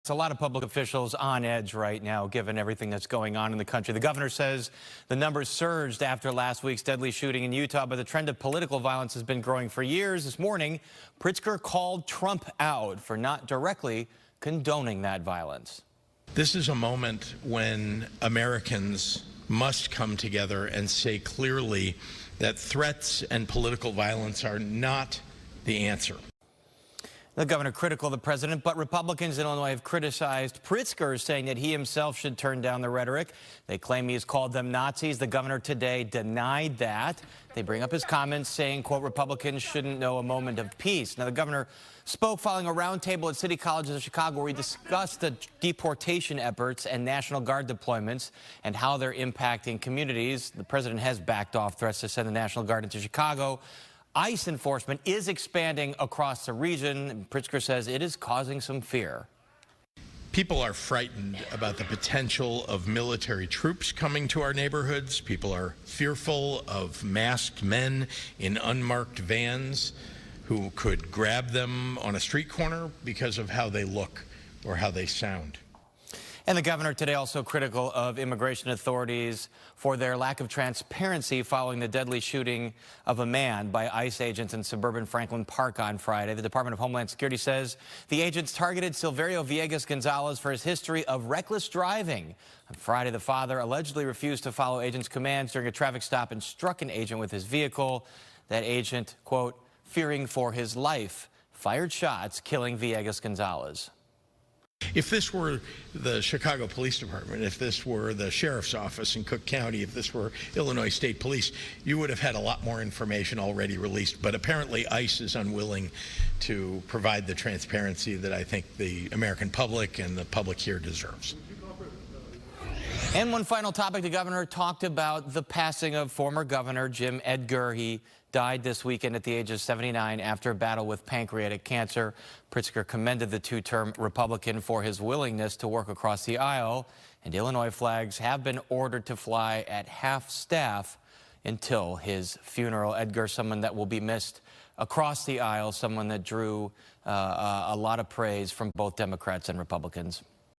It's a lot of public officials on edge right now, given everything that's going on in the country. The governor says the numbers surged after last week's deadly shooting in Utah, but the trend of political violence has been growing for years. This morning, Pritzker called Trump out for not directly condoning that violence. This is a moment when Americans must come together and say clearly that threats and political violence are not the answer. The governor critical of the president, but Republicans in Illinois have criticized Pritzker, saying that he himself should turn down the rhetoric. They claim he has called them Nazis. The governor today denied that. They bring up his comments saying, quote, Republicans shouldn't know a moment of peace. Now, the governor spoke following a roundtable at City Colleges of Chicago where he discussed the deportation efforts and National Guard deployments and how they're impacting communities. The president has backed off threats to send the National Guard into Chicago. ICE enforcement is expanding across the region. Pritzker says it is causing some fear. People are frightened about the potential of military troops coming to our neighborhoods. People are fearful of masked men in unmarked vans who could grab them on a street corner because of how they look or how they sound. And the governor today also critical of immigration authorities for their lack of transparency following the deadly shooting of a man by ICE agents in suburban Franklin Park on Friday. The Department of Homeland Security says the agents targeted Silverio Villegas Gonzalez for his history of reckless driving. On Friday, the father allegedly refused to follow agents' commands during a traffic stop and struck an agent with his vehicle. That agent, quote, fearing for his life, fired shots, killing Villegas Gonzalez. If this were the Chicago Police Department, if this were the Sheriff's Office in Cook County, if this were Illinois State Police, you would have had a lot more information already released. But apparently ICE is unwilling to provide the transparency that I think the American public and the public here deserves. And one final topic, the governor talked about the passing of former Governor Jim Edgar. He died this weekend at the age of 79 after a battle with pancreatic cancer. Pritzker commended the two-term Republican for his willingness to work across the aisle, and Illinois flags have been ordered to fly at half-staff until his funeral. Edgar, someone that will be missed across the aisle, someone that drew a lot of praise from both Democrats and Republicans.